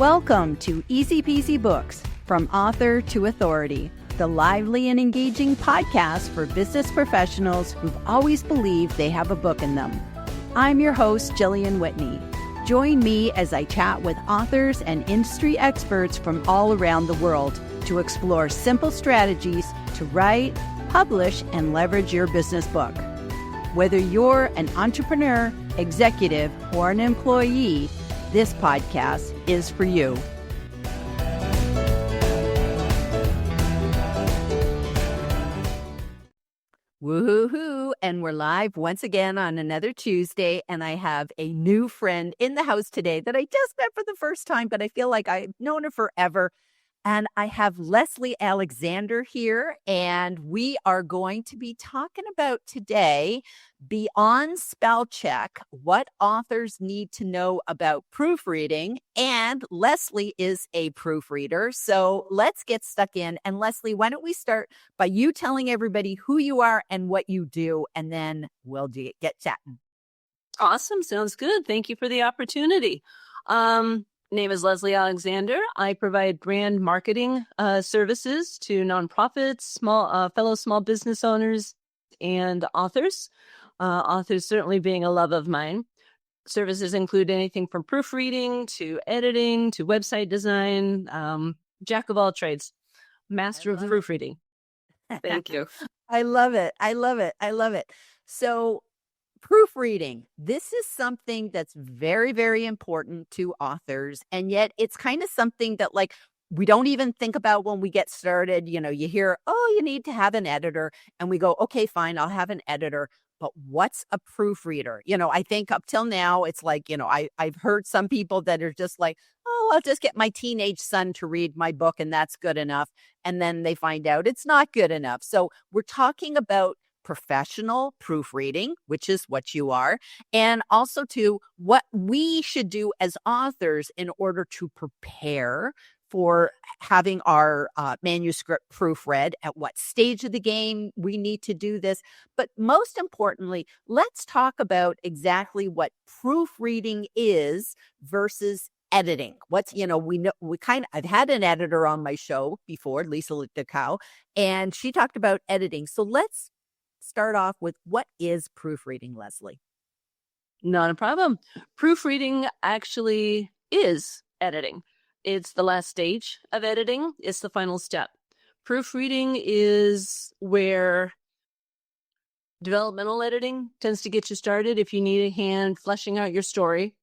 Welcome to Easy Peasy Books, From Author to Authority, the lively and engaging podcast for business professionals who've always believed they have a book in them. I'm your host, Jillian Whitney. Join me as I chat with authors and industry experts from all around the world to explore simple strategies to write, publish, and leverage your business book. Whether you're an entrepreneur, executive, or an employee, this podcast is for you. Woohoo! And we're live once again on another Tuesday, and I have a new friend in the house today that I just met for the first time, but I feel like I've known her forever. And I have Lezlee Alexander here, and we are going to be talking about today, beyond spell check, what authors need to know about proofreading. And Lezlee is a proofreader. So let's get stuck in. And Lezlee, why don't we start by you telling everybody who you are and what you do, and then we'll get chatting. Awesome. Sounds good. Thank you for the opportunity. Name is Lezlee Alexander. I provide brand marketing services to nonprofits, fellow small business owners, and authors. Authors certainly being a love of mine. Services include anything from proofreading to editing to website design. Jack of all trades, master of proofreading. Thank you. I love it. I love it. I love it. So, proofreading. This is something that's very, very important to authors. And yet it's kind of something that we don't even think about when we get started. You know, you hear, oh, you need to have an editor. And we go, okay, fine, I'll have an editor. But what's a proofreader? You know, I think up till now, it's like, I've heard some people that are just like, oh, I'll just get my teenage son to read my book and that's good enough. And then they find out it's not good enough. So we're talking about professional proofreading, which is what you are, and also to what we should do as authors in order to prepare for having our manuscript proofread, at what stage of the game we need to do this. But most importantly, let's talk about exactly what proofreading is versus editing. I've had an editor on my show before, Lezlee Alexander, and she talked about editing. So let's start off with, what is proofreading, Lezlee? Not a problem. Proofreading actually is editing. It's the last stage of editing. It's the final step. Proofreading is where developmental editing tends to get you started if you need a hand fleshing out your story.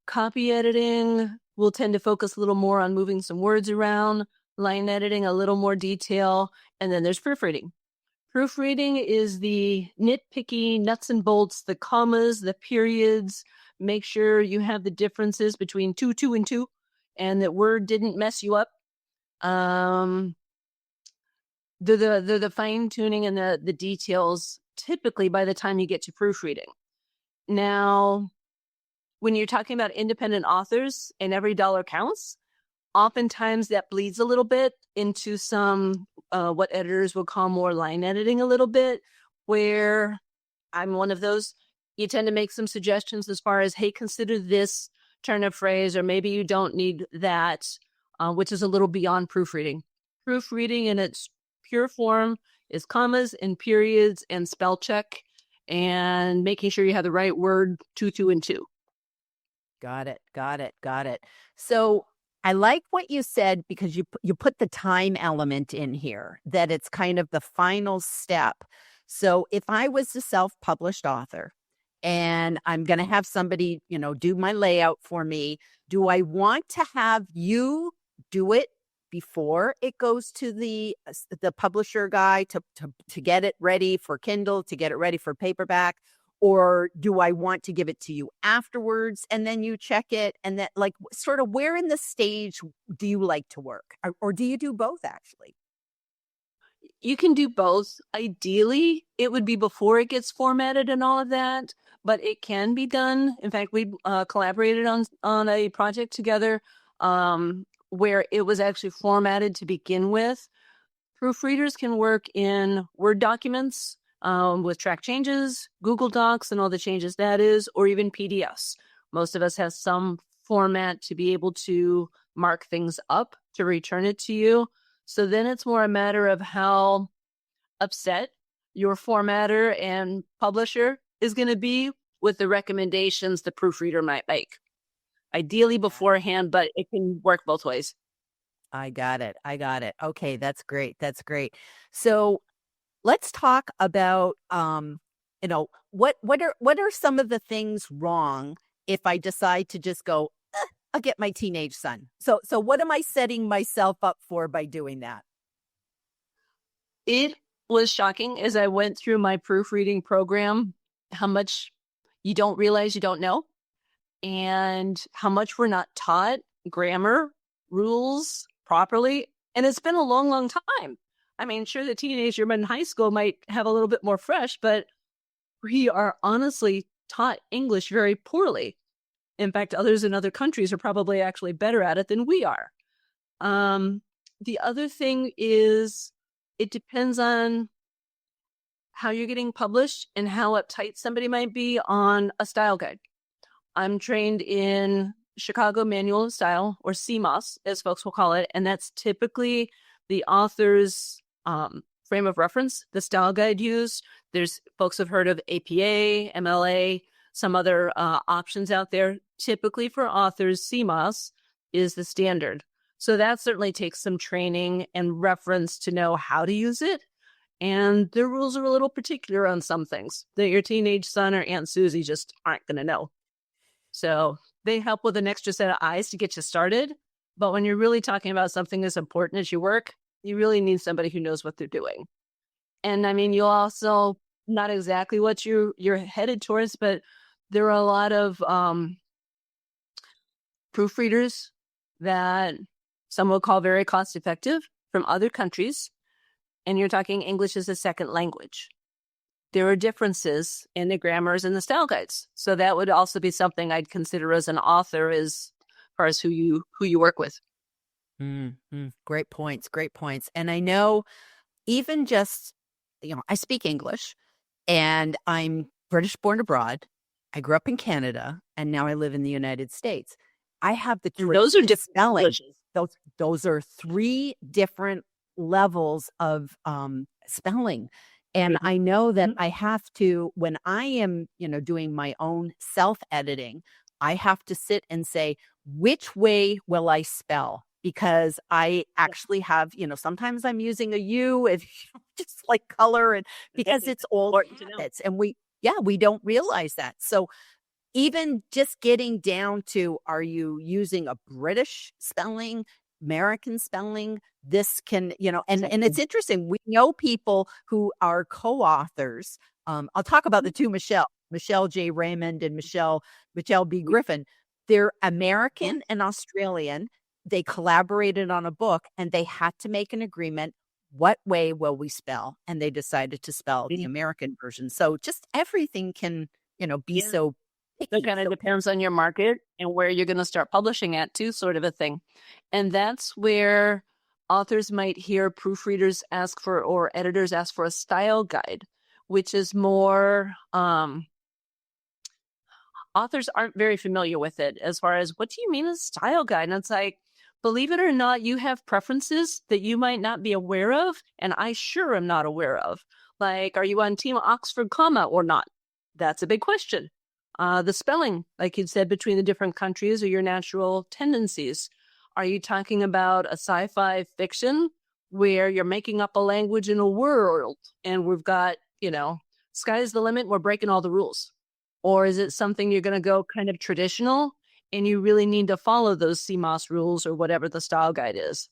Copy editing will tend to focus a little more on moving some words around. Line editing, a little more detail. And then there's proofreading. Proofreading is the nitpicky nuts and bolts, the commas, the periods. Make sure you have the differences between two, and two, and that word didn't mess you up. The fine tuning and the details typically by the time you get to proofreading. Now, when you're talking about independent authors and every dollar counts, oftentimes that bleeds a little bit into some what editors will call more line editing a little bit, where I'm one of those. You tend to make some suggestions as far as, hey, consider this turn of phrase, or maybe you don't need that, which is a little beyond proofreading. Proofreading in its pure form is commas and periods and spell check and making sure you have the right word, two, and two. Got it. So I like what you said, because you put the time element in here, that it's kind of the final step. So if I was a self-published author and I'm going to have somebody, do my layout for me, do I want to have you do it before it goes to the publisher guy to get it ready for Kindle, to get it ready for paperback? Or do I want to give it to you afterwards and then you check it? And that, sort of, where in the stage do you like to work? Or do you do both, actually? You can do both. Ideally, it would be before it gets formatted and all of that, but it can be done. In fact, we collaborated on a project together where it was actually formatted to begin with. Proofreaders can work in Word documents with track changes, Google Docs and all the changes that is, or even PDFs. Most of us have some format to be able to mark things up to return it to you. So then it's more a matter of how upset your formatter and publisher is going to be with the recommendations the proofreader might make. Ideally beforehand, but it can work both ways. I got it. I got it. Okay, that's great. That's great. So let's talk about what are some of the things wrong if I decide to just go, I'll get my teenage son. So what am I setting myself up for by doing that? It was shocking as I went through my proofreading program how much you don't realize you don't know and how much we're not taught grammar rules properly. And it's been a long, long time. I mean, sure, the teenager in high school might have a little bit more fresh, but we are honestly taught English very poorly. In fact, others in other countries are probably actually better at it than we are. The other thing is it depends on how you're getting published and how uptight somebody might be on a style guide. I'm trained in Chicago Manual of Style, or CMOS, as folks will call it, and that's typically the author's frame of reference, the style guide used. There's folks have heard of APA, MLA, some other options out there. Typically for authors, CMOS is the standard. So that certainly takes some training and reference to know how to use it. And the rules are a little particular on some things that your teenage son or Aunt Susie just aren't going to know. So they help with an extra set of eyes to get you started. But when you're really talking about something as important as your work, you really need somebody who knows what they're doing. And I mean, you'll also, not exactly what you're headed towards, but there are a lot of proofreaders that some will call very cost effective from other countries. And you're talking English as a second language. There are differences in the grammars and the style guides. So that would also be something I'd consider as an author as far as who you work with. Great points. Great points. And I know even just, I speak English and I'm British born abroad. I grew up in Canada and now I live in the United States. I have those are different spelling. Those are three different levels of spelling. And I know that I have to, when I am, doing my own self-editing, I have to sit and say, which way will I spell? Because I actually have, sometimes I'm using a U and just like color, and because it's old habits, and we don't realize that. So even just getting down to, are you using a British spelling, American spelling? This can, and it's interesting. We know people who are co-authors. I'll talk about the two Michelle J. Raymond and Michelle B. Griffin. They're American and Australian. They collaborated on a book and they had to make an agreement. What way will we spell? And they decided to spell the American version. So just everything can, be so picky. It kind of depends on your market and where you're going to start publishing at too, sort of a thing. And that's where authors might hear proofreaders ask for, or editors ask for, a style guide, which is more, authors aren't very familiar with it as far as, what do you mean a style guide? And it's like, believe it or not, you have preferences that you might not be aware of, and I sure am not aware of. Like, are you on Team Oxford, comma, or not? That's a big question. The spelling, like you said, between the different countries, or your natural tendencies. Are you talking about a sci-fi fiction where you're making up a language in a world and we've got, sky's the limit, we're breaking all the rules? Or is it something you're going to go kind of traditional and you really need to follow those CMOS rules or whatever the style guide is?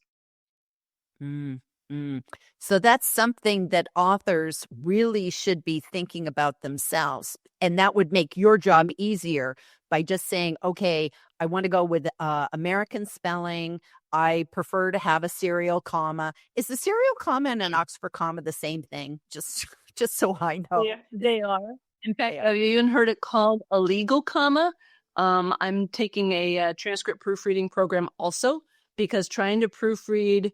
So that's something that authors really should be thinking about themselves. And that would make your job easier by just saying, okay, I want to go with American spelling. I prefer to have a serial comma. Is the serial comma and an Oxford comma the same thing? Just so I know. Yeah, they are. In fact, have you even heard it called a legal comma? I'm taking a transcript proofreading program also, because trying to proofread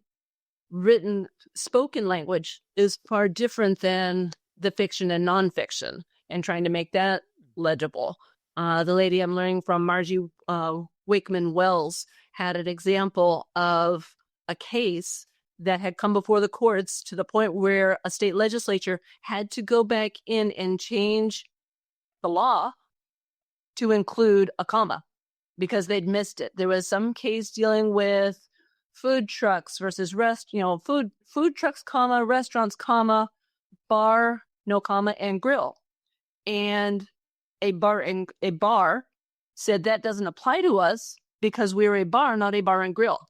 written spoken language is far different than the fiction and nonfiction, and trying to make that legible. The lady I'm learning from, Margie Wakeman Wells, had an example of a case that had come before the courts to the point where a state legislature had to go back in and change the law to include a comma because they'd missed it. There was some case dealing with food trucks versus food trucks, comma, restaurants, comma, bar, no comma, and grill. And a bar said that doesn't apply to us because we're a bar, not a bar and grill.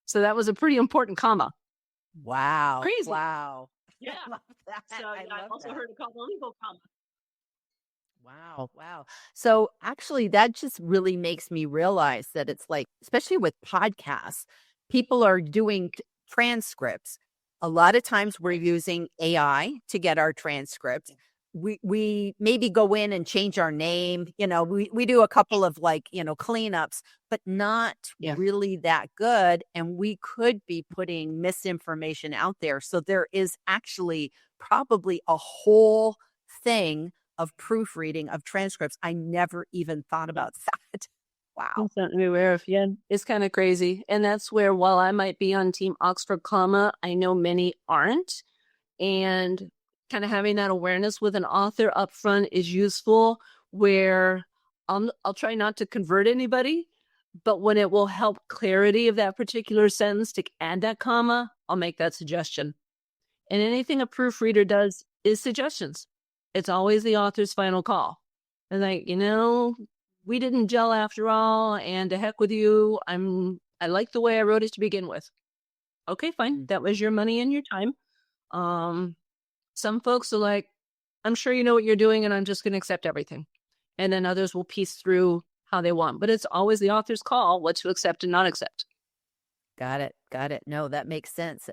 So that was a pretty important comma. Wow. Crazy. Wow. Yeah. I love that. So I also heard it called a legal comma. Wow. Wow. So actually, that just really makes me realize that it's like, especially with podcasts, people are doing transcripts. A lot of times we're using AI to get our transcripts. We maybe go in and change our name. We do a couple of cleanups, but not really that good. And we could be putting misinformation out there. So there is actually probably a whole thing of proofreading of transcripts. I never even thought about that. Wow. That's something to be aware of. Yeah, it's kind of crazy. And that's where, while I might be on Team Oxford comma, I know many aren't. And kind of having that awareness with an author up front is useful, where I'll try not to convert anybody, but when it will help clarity of that particular sentence to add that comma, I'll make that suggestion. And anything a proofreader does is suggestions. It's always the author's final call. And we didn't gel after all, and to heck with you. I like the way I wrote it to begin with. Okay, fine. That was your money and your time. Some folks are like, I'm sure you know what you're doing, and I'm just going to accept everything. And then others will piece through how they want. But it's always the author's call what to accept and not accept. Got it. No, that makes sense.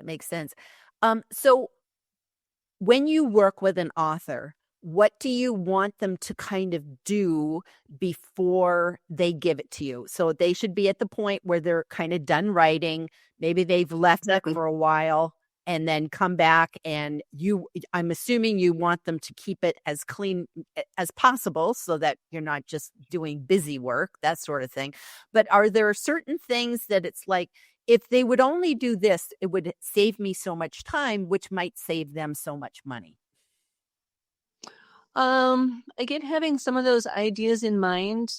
So when you work with an author, what do you want them to kind of do before they give it to you? So they should be at the point where they're kind of done writing. Maybe they've left it for a while and then come back, and I'm assuming you want them to keep it as clean as possible so that you're not just doing busy work, that sort of thing. But are there certain things that it's like, if they would only do this, it would save me so much time, which might save them so much money? Again, having some of those ideas in mind,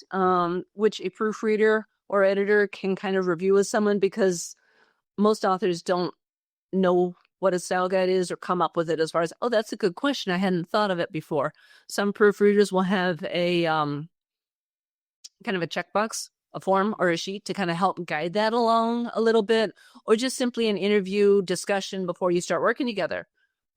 which a proofreader or editor can kind of review with someone, because most authors don't know what a style guide is or come up with it as far as, oh, that's a good question, I hadn't thought of it before. Some proofreaders will have a kind of a checkbox, a form or a sheet to kind of help guide that along a little bit, or just simply an interview discussion before you start working together.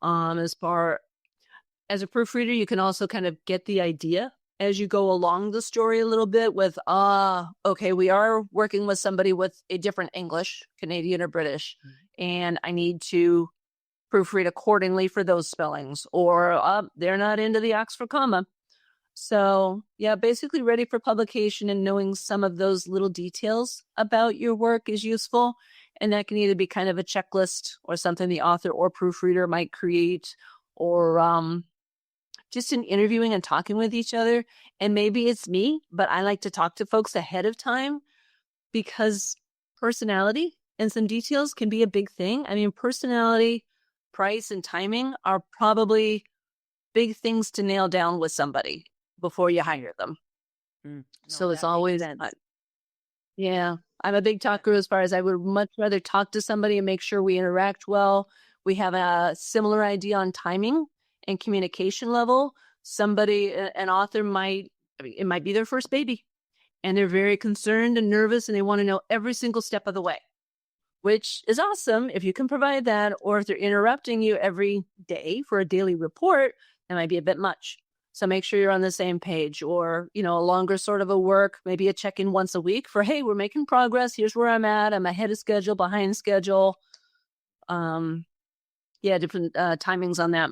As a proofreader, you can also kind of get the idea as you go along the story a little bit with, okay, we are working with somebody with a different English, Canadian or British, and I need to proofread accordingly for those spellings, or they're not into the Oxford comma. So yeah, basically ready for publication and knowing some of those little details about your work is useful. And that can either be kind of a checklist or something the author or proofreader might create, or just in interviewing and talking with each other. And maybe it's me, but I like to talk to folks ahead of time, because personality and some details can be a big thing. I mean, personality, price, and timing are probably big things to nail down with somebody before you hire them. So it's always, yeah, I'm a big talker as far as I would much rather talk to somebody and make sure we interact well. We have a similar idea on timing and communication level. An author it might be their first baby, and they're very concerned and nervous, and they want to know every single step of the way, which is awesome if you can provide that. Or if they're interrupting you every day for a daily report, that might be a bit much. So make sure you're on the same page, or, a longer sort of a work, maybe a check-in once a week for, hey, we're making progress. Here's where I'm at. I'm ahead of schedule, behind schedule. Different timings on that.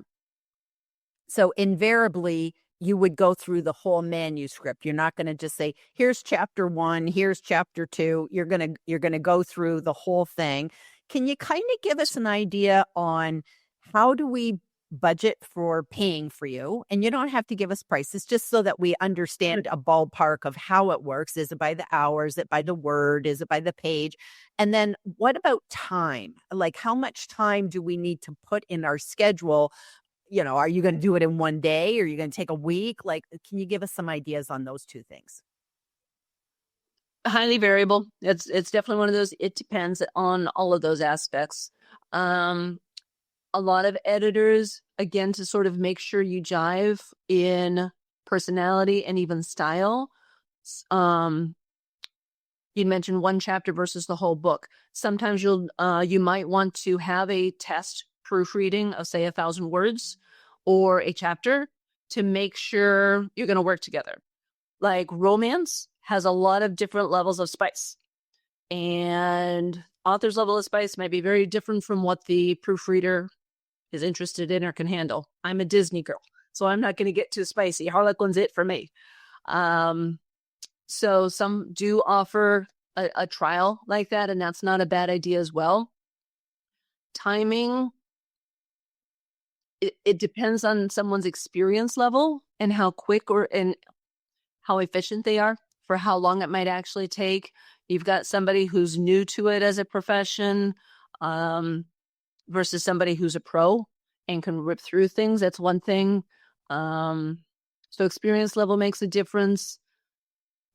So invariably, you would go through the whole manuscript. You're not going to just say, here's chapter 1, here's chapter 2. You're going to go through the whole thing. Can you kind of give us an idea on how do we budget for paying for you, and you don't have to give us prices, just so that we understand a ballpark of how it works. Is it by the hour? Is it by the word? Is it by the page? And then what about time? Like, how much time do we need to put in our schedule? Are you going to do it in one day? Or are you going to take a week? Like, can you give us some ideas on those two things? Highly variable. It's definitely one of those, it depends on all of those aspects. A lot of editors, again, to sort of make sure you jive in personality and even style. You mentioned one chapter versus the whole book. Sometimes you might want to have a test proofreading of, say, 1,000 words or a chapter to make sure you're going to work together. Like, romance has a lot of different levels of spice, and author's level of spice might be very different from what the proofreader is interested in or can handle. I'm a Disney girl, so I'm not going to get too spicy. Harlequin's it for me. So some do offer a trial like that, and that's not a bad idea as well. Timing, it depends on someone's experience level and how quick and how efficient they are, for how long it might actually take. You've got somebody who's new to it as a profession, versus somebody who's a pro and can rip through things. That's one thing. So experience level makes a difference.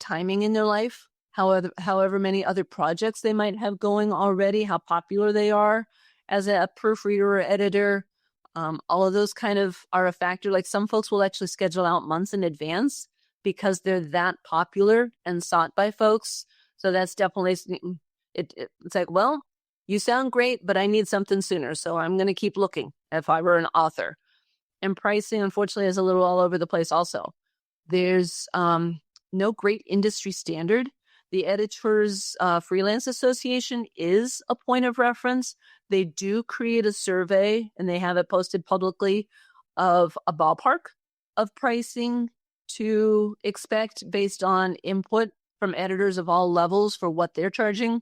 Timing in their life, however many other projects they might have going already, how popular they are as a proofreader or editor. All of those kind of are a factor. Like, some folks will actually schedule out months in advance because they're that popular and sought by folks. So that's definitely, it's like, well, you sound great, but I need something sooner, so I'm going to keep looking if I were an author. And pricing, unfortunately, is a little all over the place also. There's no great industry standard. The Editors Freelance Association is a point of reference. They do create a survey, and they have it posted publicly, of a ballpark of pricing to expect based on input from editors of all levels for what they're charging.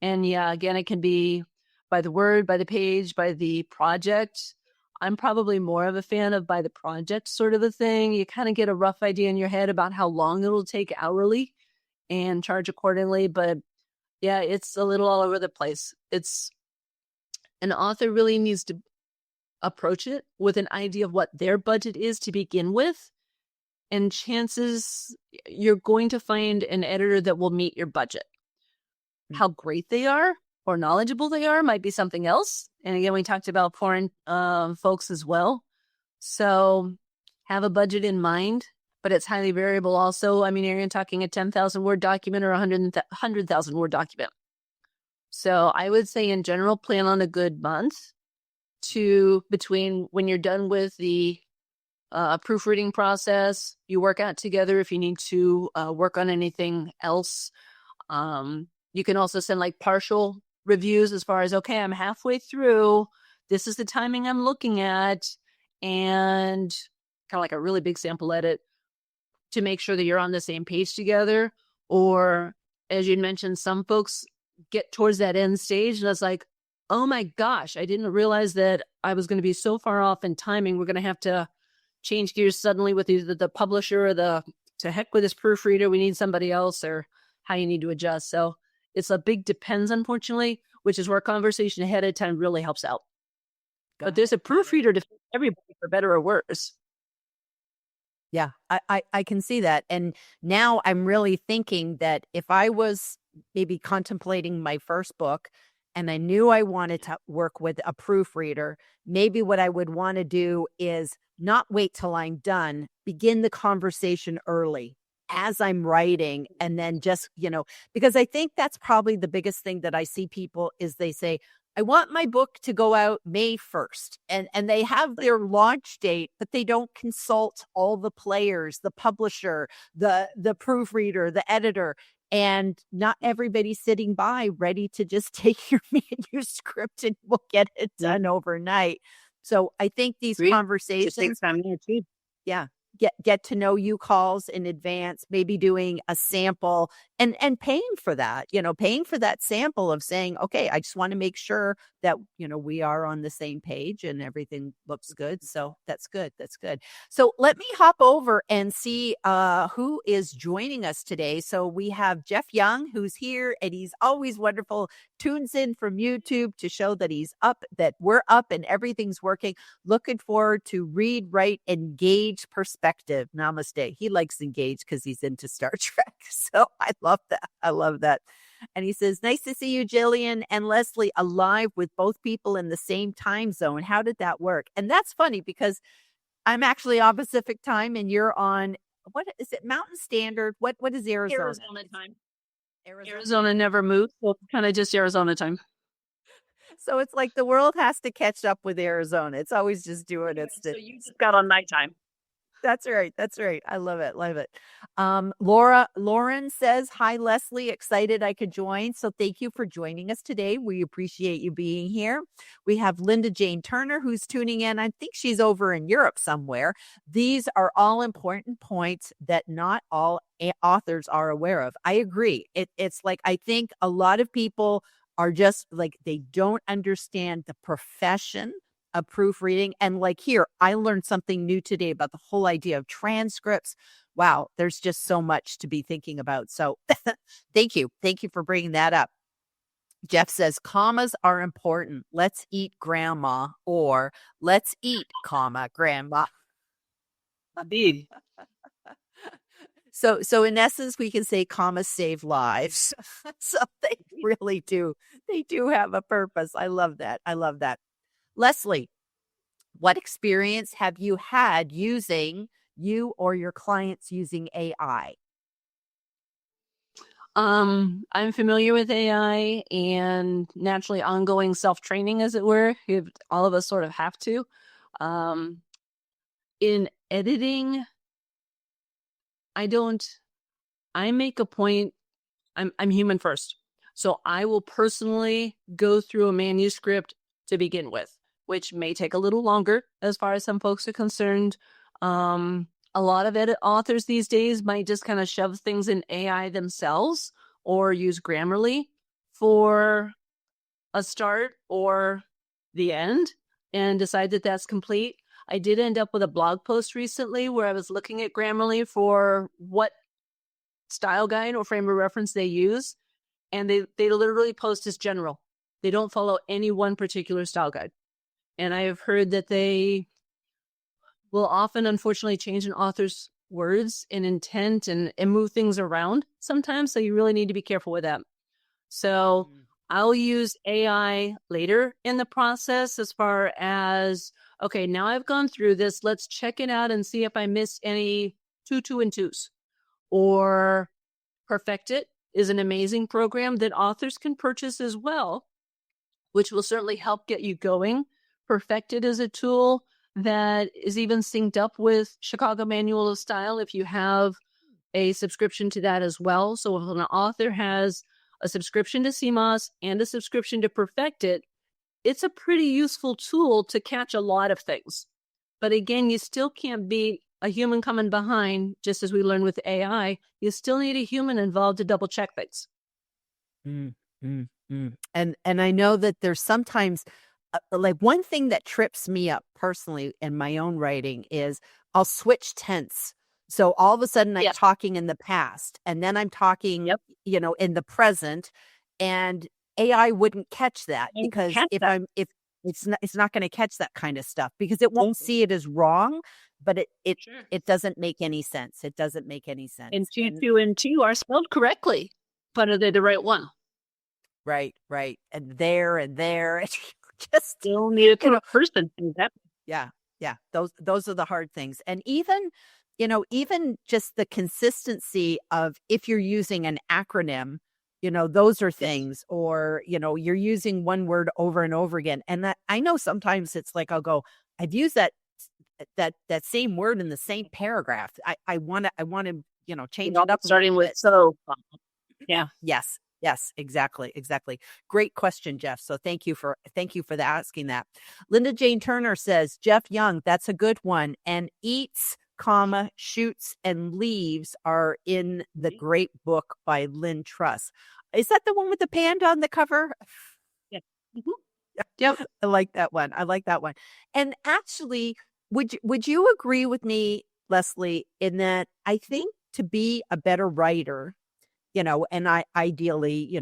And yeah, again, it can be by the word, by the page, by the project. I'm probably more of a fan of by the project sort of a thing. You kind of get a rough idea in your head about how long it'll take hourly and charge accordingly. But yeah, it's a little all over the place. An author really needs to approach it with an idea of what their budget is to begin with. And chances you're going to find an editor that will meet your budget. How great they are or knowledgeable they are might be something else. And again, we talked about foreign folks as well. So have a budget in mind, but it's highly variable also. I mean, you're talking a 10,000 word document or a 100,000 word document. So I would say in general, plan on a good month to between when you're done with the proofreading process, you work out together if you need to work on anything else. You can also send like partial reviews as far as, okay, I'm halfway through. This is the timing I'm looking at. And kind of like a really big sample edit to make sure that you're on the same page together. Or as you mentioned, some folks get towards that end stage and it's like, oh my gosh, I didn't realize that I was going to be so far off in timing. We're going to have to change gears suddenly with either the publisher or to heck with this proofreader. We need somebody else, or how you need to adjust. So it's a big depends, unfortunately, which is where conversation ahead of time really helps out. But there's a proofreader to fit everybody, for better or worse. Yeah, I can see that. And now I'm really thinking that if I was maybe contemplating my first book and I knew I wanted to work with a proofreader, maybe what I would want to do is not wait till I'm done, begin the conversation early as I'm writing, and then just, because I think that's probably the biggest thing that I see people is they say, I want my book to go out May 1st. And they have their launch date, but they don't consult all the players, the publisher, the proofreader, the editor. And not everybody's sitting by ready to just take your manuscript and we'll get it done overnight. So I think these conversations, just takes time to achieve. yeah, get to know you calls in advance, maybe doing a sample and paying for that, paying for that sample of saying, okay, I just want to make sure that, we are on the same page and everything looks good. So that's good. That's good. So let me hop over and see who is joining us today. So we have Jeff Young, who's here, and he's always wonderful, tunes in from YouTube to show that he's up, that we're up and everything's working. Looking forward to read, write, engage perspective. Namaste. He likes engage because he's into Star Trek. So I love that. I love that. And he says, nice to see you, Jillian and Lezlee, alive with both people in the same time zone. How did that work? And that's funny because I'm actually on Pacific time and you're on, what is it, Mountain Standard? What is Arizona? Arizona time. Arizona never moves. So it's kind of just Arizona time. So it's like the world has to catch up with Arizona. It's always just doing its. So you just got on nighttime. That's right. That's right. I love it. Love it. Lauren says, hi, Lezlee. Excited I could join. So thank you for joining us today. We appreciate you being here. We have Linda Jane Turner, who's tuning in. I think she's over in Europe somewhere. These are all important points that not all authors are aware of. I agree. It's like, I think a lot of people are just like, they don't understand the profession of proofreading. And like here, I learned something new today about the whole idea of transcripts. Wow, there's just so much to be thinking about. So thank you. Thank you for bringing that up. Jeff says, commas are important. Let's eat grandma, or let's eat, comma, grandma. Indeed. So in essence, we can say commas save lives. So they really do. They do have a purpose. I love that. I love that. Lezlee, what experience have you had using you or your clients using AI? I'm familiar with AI and naturally ongoing self-training, as it were. All of us sort of have to. In editing, I make a point, I'm human first. So I will personally go through a manuscript to begin with, which may take a little longer as far as some folks are concerned. A lot of authors these days might just kind of shove things in AI themselves or use Grammarly for a start or the end and decide that that's complete. I did end up with a blog post recently where I was looking at Grammarly for what style guide or frame of reference they use, and they literally post as general. They don't follow any one particular style guide. And I have heard that they will often, unfortunately, change an author's words and intent and move things around sometimes. So you really need to be careful with that. So I'll use AI later in the process as far as, okay, now I've gone through this. Let's check it out and see if I missed any 2 and 2s. Or Perfect It is an amazing program that authors can purchase as well, which will certainly help get you going. Perfect It is a tool that is even synced up with Chicago Manual of Style if you have a subscription to that as well. So if an author has a subscription to CMOS and a subscription to Perfect It, it's a pretty useful tool to catch a lot of things. But again, you still can't be a human coming behind, just as we learned with AI. You still need a human involved to double check things. And I know that there's sometimes like one thing that trips me up personally in my own writing is I'll switch tense. So all of a sudden I'm talking in the past and then I'm talking, in the present, and AI wouldn't catch that because if it's not going to catch that kind of stuff because it won't see it as wrong, but it doesn't make any sense. It doesn't make any sense. And 2 and 2 are spelled correctly, but are they the right one? Right. And there, just still need to put a person in that. Yeah. Those are the hard things. And even just the consistency of if you're using an acronym, those are things, or, you're using one word over and over again. And that I know sometimes it's like, I'll go, I've used that same word in the same paragraph. I want to, change it up. Starting with, so yeah. Yes, exactly. Great question, Jeff. So thank you for asking that. Linda Jane Turner says, Jeff Young, that's a good one. And eats, comma, shoots and leaves are in the great book by Lynn Truss. Is that the one with the panda on the cover? Yeah. Mm-hmm. Yep. I like that one. I like that one. And actually, would you agree with me, Lezlee, in that I think to be a better writer, and I ideally,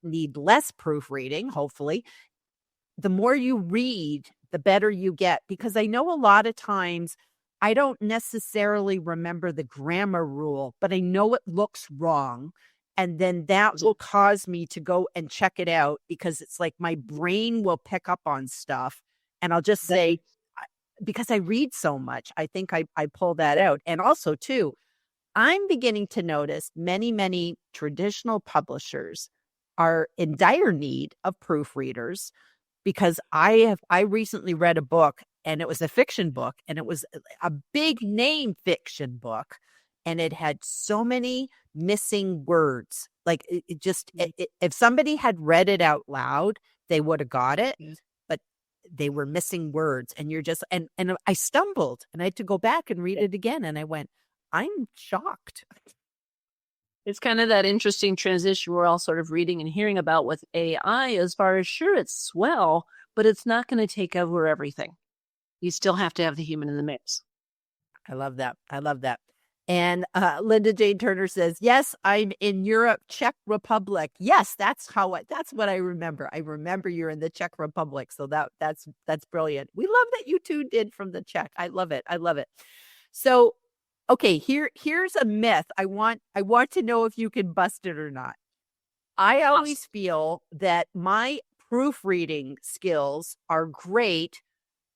need less proofreading, hopefully, the more you read, the better you get. Because I know a lot of times I don't necessarily remember the grammar rule, but I know it looks wrong. And then that will cause me to go and check it out because it's like my brain will pick up on stuff. And I'll just say, because I read so much, I think I pull that out. And also, too, I'm beginning to notice many, many traditional publishers are in dire need of proofreaders because I recently read a book and it was a fiction book and it was a big name fiction book and it had so many missing words. Like it just, if somebody had read it out loud, they would have got it, but they were missing words and you're just, and I stumbled and I had to go back and read it again. And I went, I'm shocked. It's kind of that interesting transition we're all sort of reading and hearing about with AI as far as, sure, it's swell, but it's not going to take over everything. You still have to have the human in the mix. I love that. I love that. And Linda Jane Turner says, yes, I'm in Europe, Czech Republic. Yes, that's what I remember. I remember you're in the Czech Republic. So that's brilliant. We love that you two did from the Czech. I love it. I love it. So, okay, here's a myth. I want to know if you can bust it or not. I always feel that my proofreading skills are great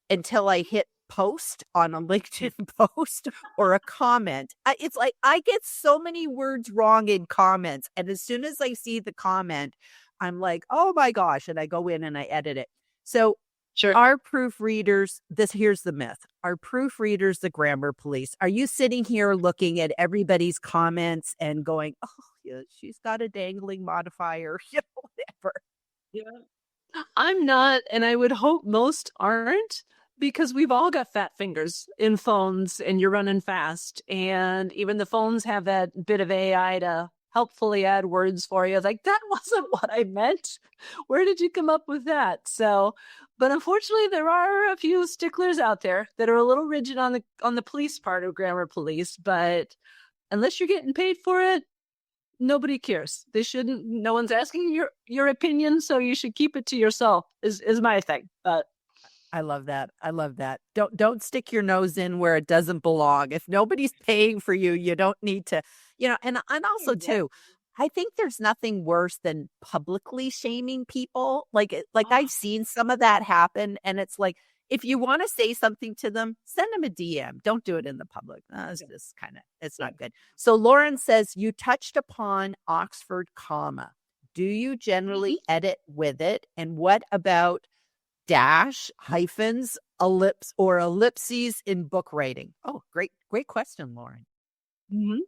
until I hit post on a LinkedIn post or a comment. It's like I get so many words wrong in comments. And as soon as I see the comment, I'm like, oh my gosh. And I go in and I edit it. So sure. Are proofreaders, here's the myth. Are proofreaders the grammar police? Are you sitting here looking at everybody's comments and going, oh, yeah, she's got a dangling modifier, whatever. Yeah. I'm not, and I would hope most aren't, because we've all got fat fingers in phones and you're running fast. And even the phones have that bit of AI to helpfully add words for you. Like, that wasn't what I meant. Where did you come up with that? So, but unfortunately, there are a few sticklers out there that are a little rigid on the police part of grammar police. But unless you're getting paid for it, nobody cares. They shouldn't. No one's asking your opinion, so you should keep it to yourself. Is my thing. But I love that. I love that. Don't stick your nose in where it doesn't belong. If nobody's paying for you, you don't need to, and also too, I think there's nothing worse than publicly shaming people. Like I've seen some of that happen and it's like, if you want to say something to them, send them a DM. Don't do it in the public. It's just it's not good. So Lauren says, you touched upon Oxford comma. Do you generally edit with it? And what about dash, hyphens, ellipse, or ellipses in book writing? Oh, great question, Lauren. Mm-hmm.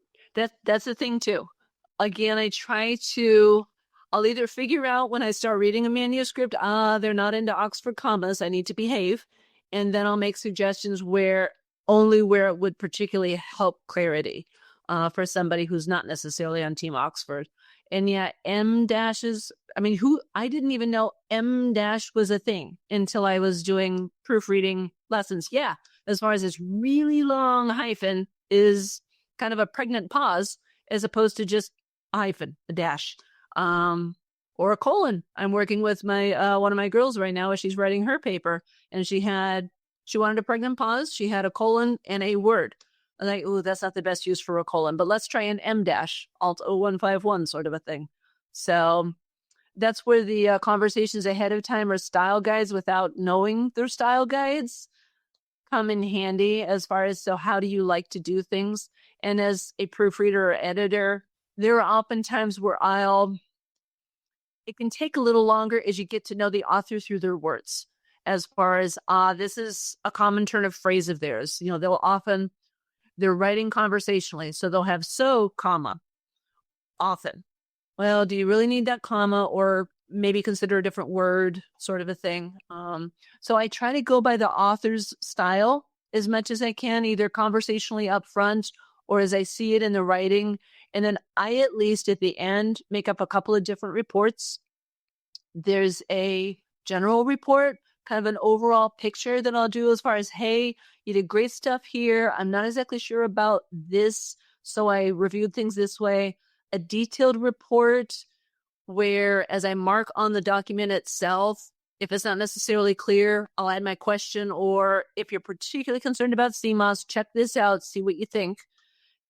That's the thing too. Again, I'll either figure out when I start reading a manuscript, they're not into Oxford commas, I need to behave. And then I'll make suggestions where it would particularly help clarity for somebody who's not necessarily on Team Oxford. And yeah, M dashes, I didn't even know M dash was a thing until I was doing proofreading lessons. Yeah, as far as this really long hyphen is kind of a pregnant pause as opposed to just a hyphen, a dash, or a colon. I'm working with my one of my girls right now as she's writing her paper, and she wanted a pregnant pause. She had a colon and a word. I'm like, oh, that's not the best use for a colon, but let's try an M dash, Alt 0151 sort of a thing. So that's where the conversations ahead of time or style guides without knowing their style guides come in handy as far as, so how do you like to do things? And as a proofreader or editor, there are often times where it can take a little longer as you get to know the author through their words. As far as, this is a common turn of phrase of theirs. They're writing conversationally, so they'll have so, comma, often. Well, do you really need that comma, or maybe consider a different word, sort of a thing? So I try to go by the author's style as much as I can, either conversationally up front or as I see it in the writing. And then I, at least at the end, make up a couple of different reports. There's a general report, kind of an overall picture that I'll do as far as, hey, you did great stuff here. I'm not exactly sure about this, so I reviewed things this way. A detailed report where, as I mark on the document itself, if it's not necessarily clear, I'll add my question, or if you're particularly concerned about CMOS, check this out, see what you think.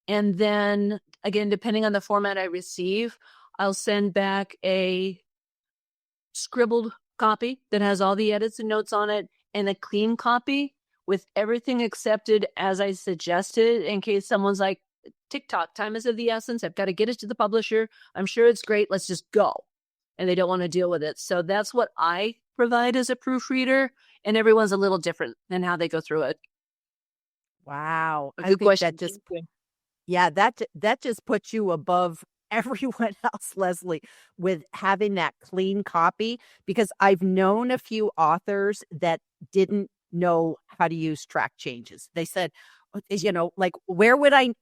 And then, again, depending on the format I receive, I'll send back a scribbled copy that has all the edits and notes on it, and a clean copy with everything accepted as I suggested, in case someone's like, TikTok, time is of the essence. I've got to get it to the publisher. I'm sure it's great. Let's just go. And they don't want to deal with it. So that's what I provide as a proofreader. And everyone's a little different in how they go through it. Wow. A good question. That just puts you above everyone else, Lezlee, with having that clean copy, because I've known a few authors that didn't know how to use track changes. They said, like,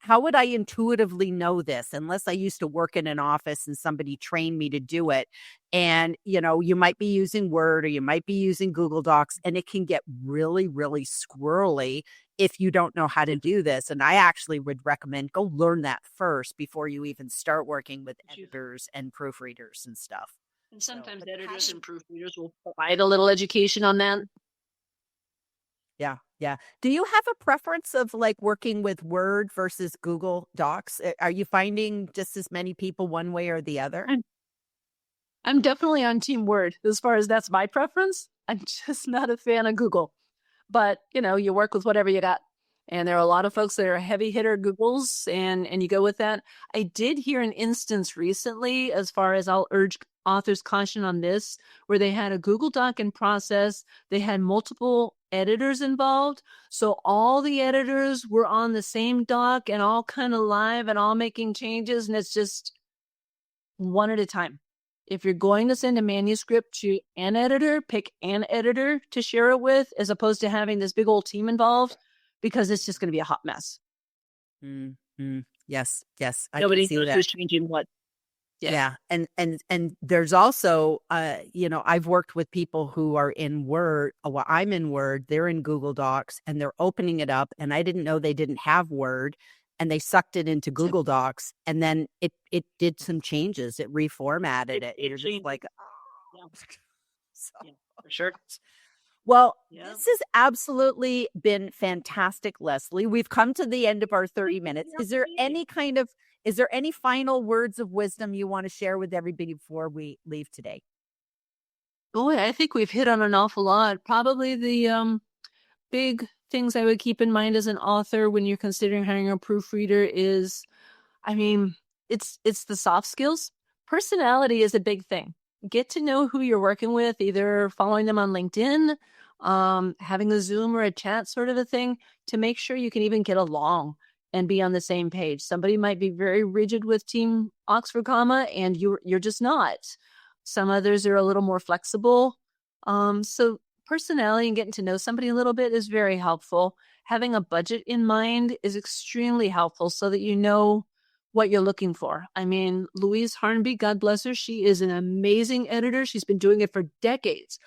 how would I intuitively know this unless I used to work in an office and somebody trained me to do it? And, you might be using Word or you might be using Google Docs, and it can get really, really squirrely if you don't know how to do this. And I actually would recommend go learn that first before you even start working with editors and proofreaders and stuff. And sometimes editors and proofreaders will provide a little education on that. Yeah. Yeah. Do you have a preference of like working with Word versus Google Docs? Are you finding just as many people one way or the other? I'm definitely on Team Word as far as that's my preference. I'm just not a fan of Google. But, you work with whatever you got. And there are a lot of folks that are heavy hitter Googles, and you go with that. I did hear an instance recently, as far as I'll urge authors caution on this, where they had a Google Doc in process. They had multiple editors involved. So all the editors were on the same doc and all kind of live and all making changes. And it's just one at a time. If you're going to send a manuscript to an editor, pick an editor to share it with, as opposed to having this big old team involved, because it's just going to be a hot mess. Mm-hmm. Yes. Nobody knows who's changing what. Yeah. And there's also, I've worked with people who are in Word. Well, I'm in Word, they're in Google Docs, and they're opening it up. And I didn't know they didn't have Word, and they sucked it into Google Docs, and then it did some changes. It reformatted it. You're just like, oh. Yeah, for sure. Well, this has absolutely been fantastic, Lezlee. We've come to the end of our 30 minutes. Is there any final words of wisdom you want to share with everybody before we leave today? Boy, I think we've hit on an awful lot. Probably the big things I would keep in mind as an author when you're considering hiring a proofreader is, it's the soft skills. Personality is a big thing. Get to know who you're working with, either following them on LinkedIn, having a Zoom or a chat sort of a thing, to make sure you can even get along and be on the same page. Somebody might be very rigid with Team Oxford Comma, and you're just not. Some others are a little more flexible. So personality and getting to know somebody a little bit is very helpful. Having a budget in mind is extremely helpful, so that you know what you're looking for. Louise Harnby, God bless her, she is an amazing editor. She's been doing it for decades.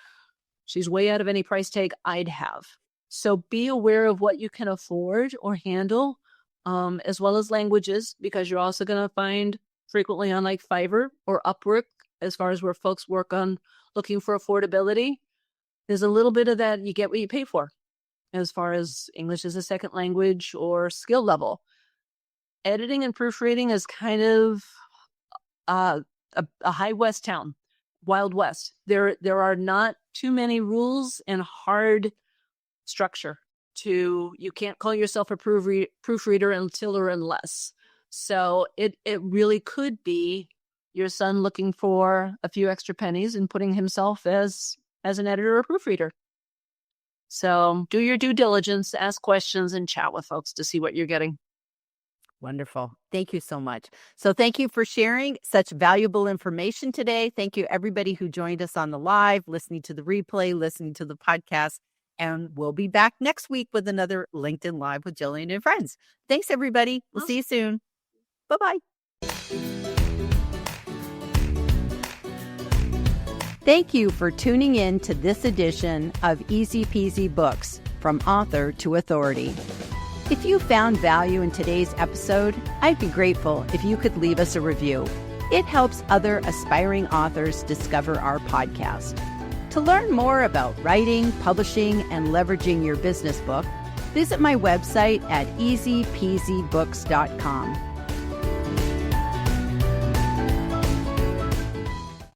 She's way out of any price tag I'd have. So be aware of what you can afford or handle, as well as languages, because you're also going to find frequently on like Fiverr or Upwork, as far as where folks work on looking for affordability, there's a little bit of that. You get what you pay for, as far as English as a second language or skill level. Editing and proofreading is kind of a high west town, Wild West. There are not too many rules and hard structure. You can't call yourself a proofreader until or unless. So it really could be your son looking for a few extra pennies and putting himself as an editor or proofreader. So do your due diligence, ask questions, and chat with folks to see what you're getting. Wonderful. Thank you so much. So thank you for sharing such valuable information today. Thank you, everybody who joined us on the live, listening to the replay, listening to the podcast. And we'll be back next week with another LinkedIn Live with Jillian and Friends. Thanks, everybody. We'll see you soon. Bye-bye. Thank you for tuning in to this edition of Easy Peasy Books, From Author to Authority. If you found value in today's episode, I'd be grateful if you could leave us a review. It helps other aspiring authors discover our podcast. To learn more about writing, publishing, and leveraging your business book, visit my website at easypeasybooks.com.